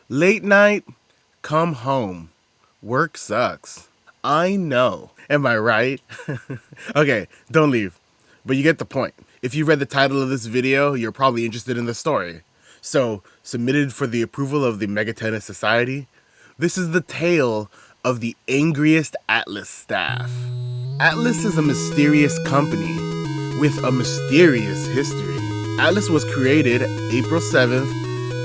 Late night, come home. Work sucks. I know. Am I right? Okay, don't leave. But you get the point. If you read the title of this video, you're probably interested in the story. So, submitted for the approval of the Megatennist Society, this is the tale of the Angriest Atlus Staff. Atlus is a mysterious company with a mysterious history. Atlus was created April 7th,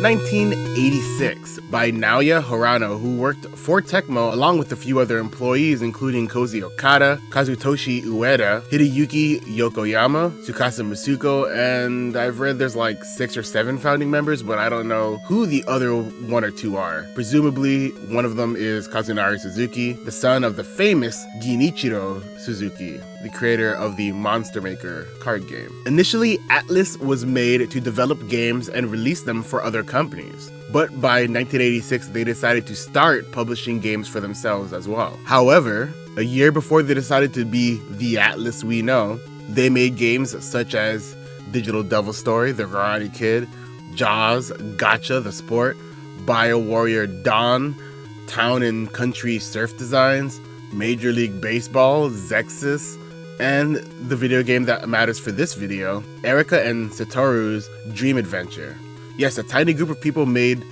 1986 by Naoya Hirano, who worked for Tecmo along with a few other employees including Koji Okada, Kazutoshi Ueda, Hideyuki Yokoyama, Tsukasa Masuko, and I've read there's like 6 or 7 founding members, but I don't know who the other 1 or 2 are. Presumably, one of them is Kazunari Suzuki, the son of the famous Genichiro Suzuki, the creator of the Monster Maker card game. Initially, Atlus was made to develop games and release them for other companies. But by 1986, they decided to start publishing games for themselves as well. However, a year before they decided to be the Atlus we know, they made games such as Digital Devil Story, The Karate Kid, Jaws, Gotcha, The Sport, Bio Warrior Dawn, Town and Country Surf Designs, Major League Baseball, Zexus, and the video game that matters for this video, Erika and Satoru's Dream Adventure. Yes, a tiny group of people made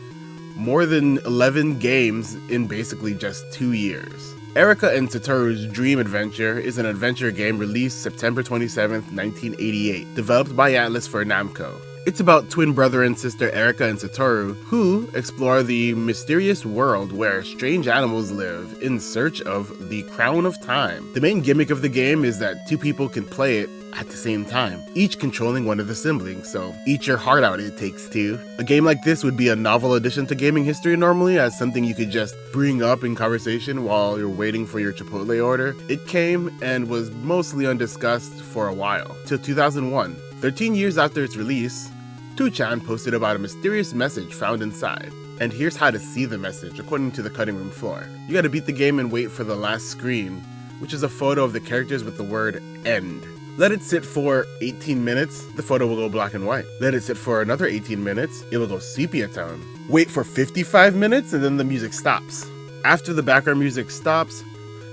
more than 11 games in basically just 2 years. Erika and Satoru's Dream Adventure is an adventure game released September 27th, 1988, developed by Atlus for Namco. It's about twin brother and sister Erika and Satoru, who explore the mysterious world where strange animals live in search of the Crown of Time. The main gimmick of the game is that 2 people can play it at the same time, each controlling one of the siblings, so eat your heart out, it takes 2. A game like this would be a novel addition to gaming history normally, as something you could just bring up in conversation while you're waiting for your Chipotle order. It came and was mostly undiscussed for a while, till 2001. 13 years after its release, 2chan posted about a mysterious message found inside. And here's how to see the message, according to the cutting room floor. You gotta beat the game and wait for the last screen, which is a photo of the characters with the word END. Let it sit for 18 minutes, the photo will go black and white. Let it sit for another 18 minutes, it will go sepia tone. Wait for 55 minutes and then the music stops. After the background music stops,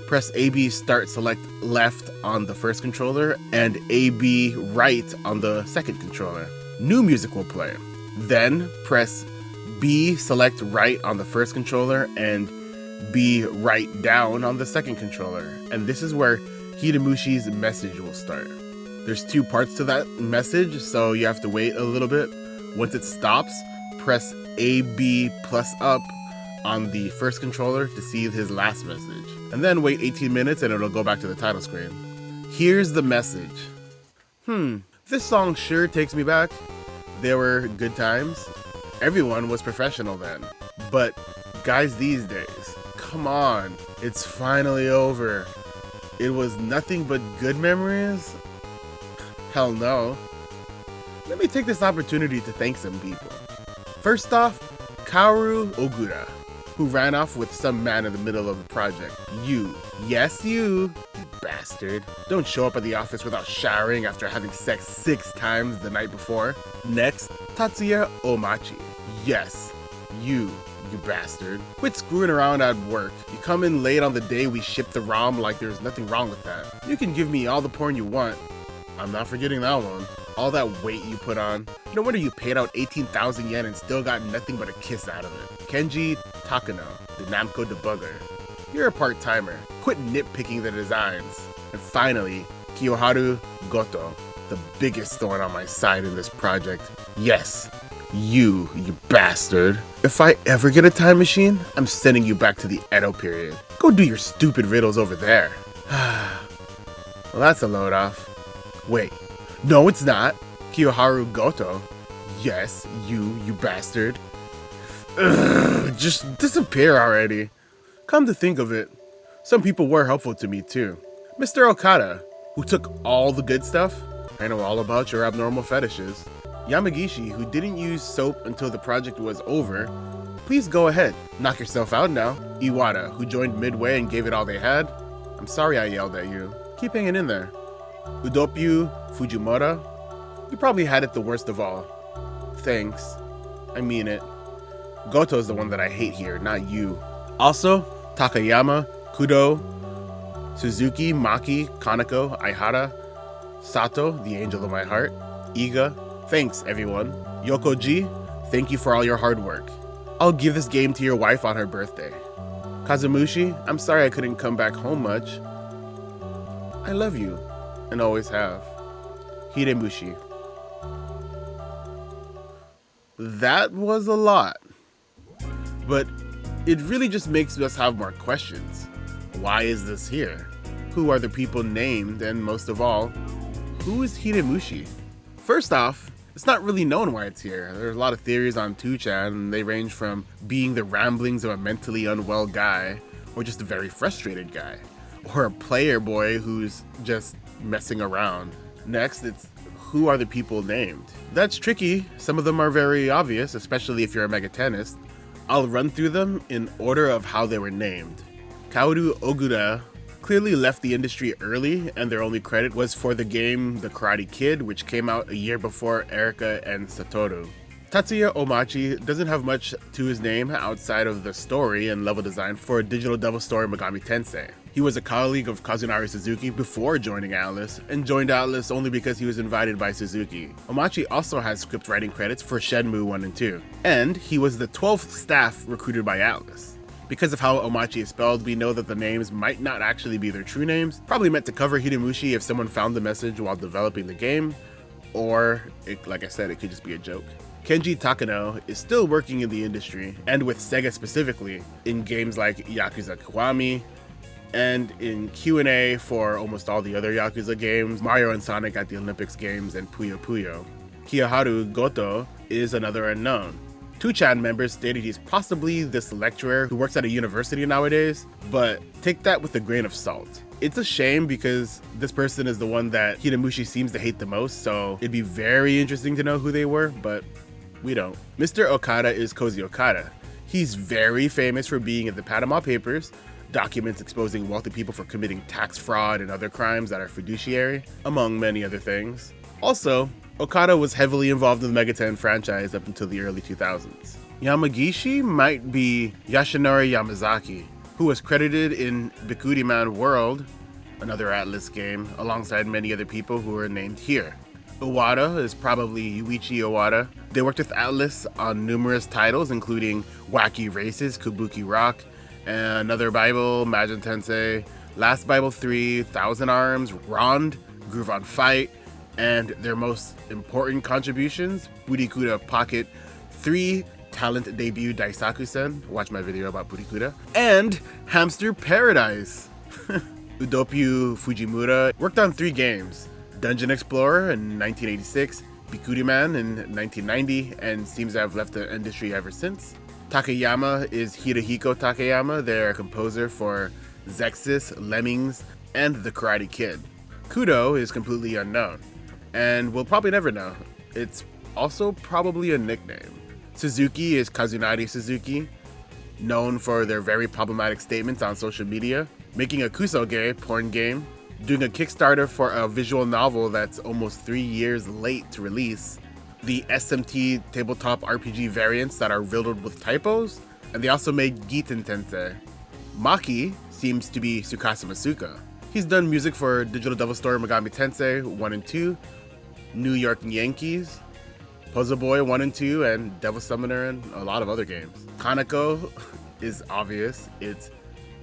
press AB start select left on the first controller and AB right on the second controller. New music will play. Then press B select right on the first controller and B right down on the second controller. And this is where Hidemushi's message will start. There's 2 parts to that message, so you have to wait a little bit. Once it stops, press AB plus up on the first controller to see his last message. And then wait 18 minutes and it'll go back to the title screen. Here's the message. This song sure takes me back. There were good times. Everyone was professional then. But guys these days, come on, it's finally over. It was nothing but good memories? Hell no. Let me take this opportunity to thank some people. First off, Kaoru Ogura, who ran off with some man in the middle of the project. You, yes you bastard, don't show up at the office without showering after having sex 6 times the night before. Next, Tatsuya Omachi. Yes, you bastard. Quit screwing around at work. You come in late on the day we ship the ROM like there's nothing wrong with that. You can give me all the porn you want. I'm not forgetting that one. All that weight you put on. No wonder you paid out 18,000 yen and still got nothing but a kiss out of it. Kenji Takano, the Namco debugger. You're a part-timer. Quit nitpicking the designs. And finally, Kiyoharu Goto, the biggest thorn on my side in this project. Yes, you bastard. If I ever get a time machine, I'm sending you back to the Edo period. Go do your stupid riddles over there. Well, that's a load off. Wait, no it's not. Kiyoharu Goto. Yes, you bastard. Ugh, just disappear already. Come to think of it, some people were helpful to me too. Mr. Okada, who took all the good stuff. I know all about your abnormal fetishes. Yamagishi, who didn't use soap until the project was over. Please go ahead, knock yourself out now. Iwata, who joined midway and gave it all they had. I'm sorry I yelled at you. Keep hanging in there. Udopyu Fujimura, you probably had it the worst of all. Thanks. I mean it. Goto is the one that I hate here, not you. Also, Takayama, Kudo, Suzuki, Maki, Kaneko, Aihara, Sato, the angel of my heart, Iga, thanks everyone. Yokoji, thank you for all your hard work. I'll give this game to your wife on her birthday. Kazumushi, I'm sorry I couldn't come back home much. I love you, and always have. Hidemushi. That was a lot. But it really just makes us have more questions. Why is this here? Who are the people named? And most of all, who is Hidemushi? First off, it's not really known why it's here. There's a lot of theories on 2chan, and they range from being the ramblings of a mentally unwell guy, or just a very frustrated guy, or a player boy who's just messing around. Next, it's who are the people named? That's tricky. Some of them are very obvious, especially if you're a megatennist. I'll run through them in order of how they were named. Kaoru Ogura clearly left the industry early, and their only credit was for the game The Karate Kid, which came out a year before Erika and Satoru. Tatsuya Omachi doesn't have much to his name outside of the story and level design for Digital Devil Story Megami Tensei. He was a colleague of Kazunari Suzuki before joining Atlus, and joined Atlus only because he was invited by Suzuki. Omachi also has script writing credits for Shenmue 1 and 2, and he was the 12th staff recruited by Atlus. Because of how Omachi is spelled, we know that the names might not actually be their true names, probably meant to cover Hidemushi if someone found the message while developing the game, or, like I said, it could just be a joke. Kenji Takano is still working in the industry, and with Sega specifically, in games like Yakuza Kiwami, and in Q&A for almost all the other Yakuza games, Mario and Sonic at the Olympics Games, and Puyo Puyo. Kiyoharu Goto is another unknown. 2chan members stated he's possibly this lecturer who works at a university nowadays, but take that with a grain of salt. It's a shame because this person is the one that Hidemushi seems to hate the most, so it'd be very interesting to know who they were, but we don't. Mr. Okada is Koji Okada. He's very famous for being in the Panama Papers, documents exposing wealthy people for committing tax fraud and other crimes that are fiduciary, among many other things. Also, Okada was heavily involved in the Megaten franchise up until the early 2000s. Yamagishi might be Yoshinori Yamazaki, who was credited in Bikuriman World, another Atlus game, alongside many other people who are named here. Iwata is probably Yuichi Iwata. They worked with Atlus on numerous titles, including Wacky Races, Kabuki Rock, and Another Bible, Majin Tensei, Last Bible 3, Thousand Arms, Rond, Groove on Fight, and their most important contributions, Burikuda Pocket 3, Talent Debut Daisaku-sen, watch my video about Burikuda, and Hamster Paradise. Udopyu Fujimura worked on 3 games, Dungeon Explorer in 1986, Bikuriman in 1990, and seems to have left the industry ever since. Takayama is Hirohiko Takayama, their composer for Zexus, Lemmings, and The Karate Kid. Kudo is completely unknown, and we'll probably never know. It's also probably a nickname. Suzuki is Kazunari Suzuki, known for their very problematic statements on social media, making a kusoge porn game, doing a Kickstarter for a visual novel that's almost 3 years late to release, the SMT tabletop RPG variants that are riddled with typos, and they also made Giten Tensei. Maki seems to be Tsukasa Masuka. He's done music for Digital Devil Story Megami Tensei 1 and 2, New York Yankees, Puzzle Boy 1 and 2, and Devil Summoner, and a lot of other games. Kaneko is obvious. It's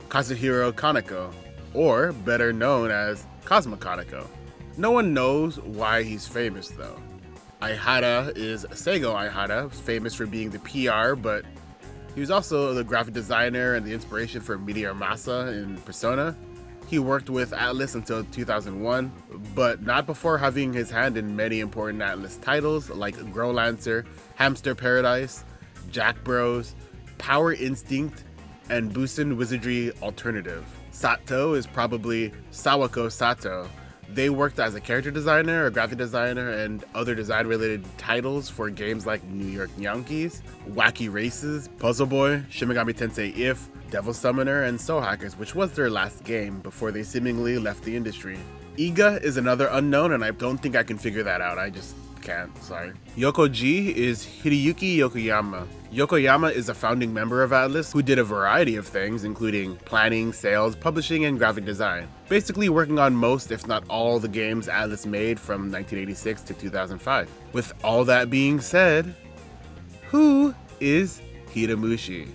Kazuhiro Kaneko, or better known as Cosmo Kaneko. No one knows why he's famous though. Aihara is Seigo Aihara, famous for being the PR, but he was also the graphic designer and the inspiration for Meteor Masa in Persona. He worked with Atlus until 2001, but not before having his hand in many important Atlus titles like Growlancer, Hamster Paradise, Jack Bros, Power Instinct, and Busen Wizardry Alternative. Sato is probably Sawako Sato. They worked as a character designer, a graphic designer, and other design-related titles for games like New York Yankees, Wacky Races, Puzzle Boy, Shin Megami Tensei If, Devil Summoner, and Soul Hackers, which was their last game before they seemingly left the industry. Iga is another unknown, and I don't think I can figure that out. I just can't, sorry. Yokoji is Hideyuki Yokoyama. Yokoyama is a founding member of Atlus who did a variety of things, including planning, sales, publishing, and graphic design. Basically working on most, if not all, the games Atlus made from 1986 to 2005. With all that being said, who is Hidemushi?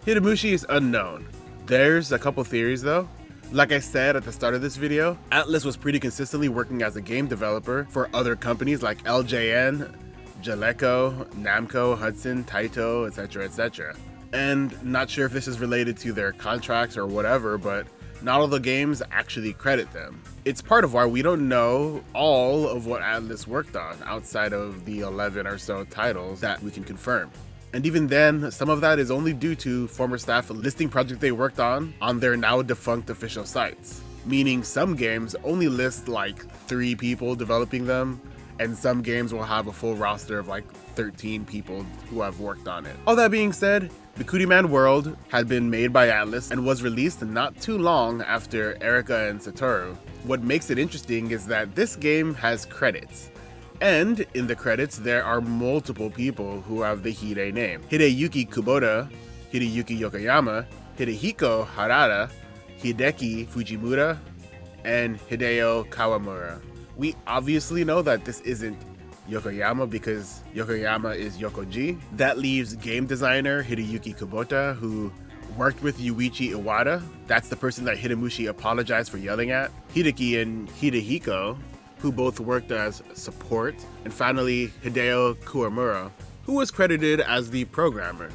Hidemushi is unknown. There's a couple theories though. Like I said at the start of this video, Atlus was pretty consistently working as a game developer for other companies like LJN, Jaleco, Namco, Hudson, Taito, etc, etc. And not sure if this is related to their contracts or whatever, but not all the games actually credit them. It's part of why we don't know all of what Atlus worked on outside of the 11 or so titles that we can confirm. And even then, some of that is only due to former staff listing projects they worked on their now defunct official sites. Meaning some games only list like 3 people developing them, and some games will have a full roster of like 13 people who have worked on it. All that being said, Bikutiman World had been made by Atlus and was released not too long after Erika and Satoru. What makes it interesting is that this game has credits. And in the credits, there are multiple people who have the Hide name. Hideyuki Kubota, Hideyuki Yokoyama, Hidehiko Harada, Hideki Fujimura, and Hideo Kawamura. We obviously know that this isn't Yokoyama because Yokoyama is Yokoji. That leaves game designer Hideyuki Kubota, who worked with Yuichi Iwata. That's the person that Hidemushi apologized for yelling at. Hideki and Hidehiko, who both worked as support, and finally Hideo Kuramura, who was credited as the programmer.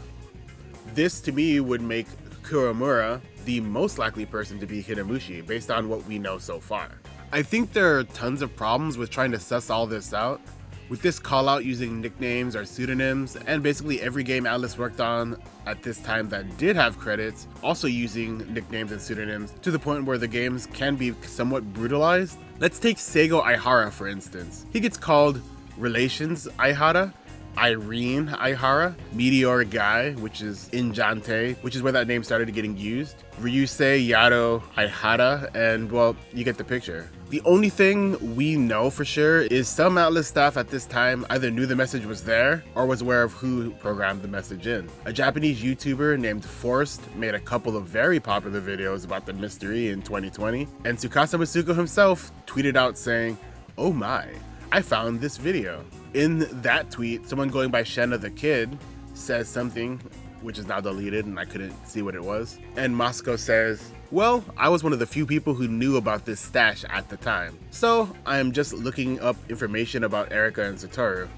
This to me would make Kuramura the most likely person to be Hidemushi based on what we know so far. I think there are tons of problems with trying to suss all this out, with this call out using nicknames or pseudonyms, and basically every game Atlus worked on at this time that did have credits also using nicknames and pseudonyms to the point where the games can be somewhat brutalized. Let's take Seigo Aihara for instance. He gets called Relations Aihara, Irene Aihara, Meteor Guy, which is Injante, which is where that name started getting used, Ryusei Yado Aihara, and well, you get the picture. The only thing we know for sure is some Atlus staff at this time either knew the message was there or was aware of who programmed the message in. A Japanese YouTuber named Forrest made a couple of very popular videos about the mystery in 2020, and Tsukasa Masuko himself tweeted out saying, "Oh my, I found this video." In that tweet, someone going by Shenna the Kid says something, which is now deleted and I couldn't see what it was. And Moscow says, "Well, I was one of the few people who knew about this stash at the time. So I'm just looking up information about Erika and Satoru."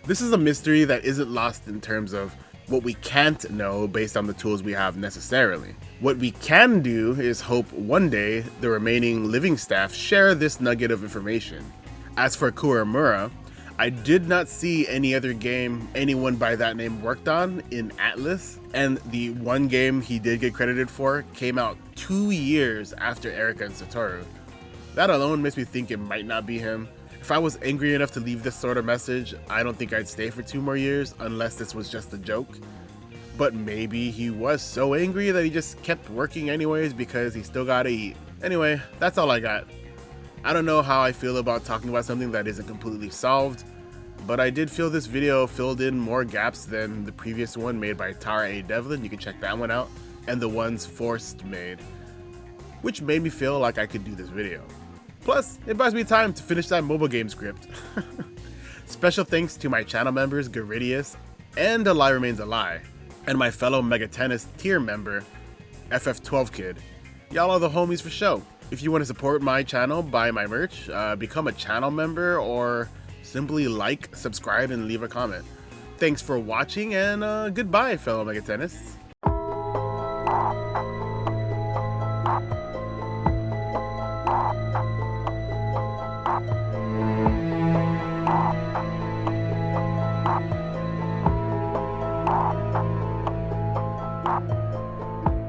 This is a mystery that isn't lost in terms of what we can't know based on the tools we have necessarily. What we can do is hope one day the remaining living staff share this nugget of information. As for Kuramura, I did not see any other game anyone by that name worked on in Atlus, and the one game he did get credited for came out 2 years after Erika and Satoru. That alone makes me think it might not be him. If I was angry enough to leave this sort of message, I don't think I'd stay for 2 more years unless this was just a joke. But maybe he was so angry that he just kept working anyways because he still gotta eat. Anyway, that's all I got. I don't know how I feel about talking about something that isn't completely solved, but I did feel this video filled in more gaps than the previous one made by Tara A. Devlin, you can check that one out, and the ones Forrest made, which made me feel like I could do this video. Plus, it buys me time to finish that mobile game script. Special thanks to my channel members Garidius and A Lie Remains a Lie, and my fellow megatennist tier member, FF12 Kid. Y'all are the homies for show. If you want to support my channel, buy my merch, become a channel member, or simply like, subscribe, and leave a comment. Thanks for watching, and goodbye, fellow megatennists.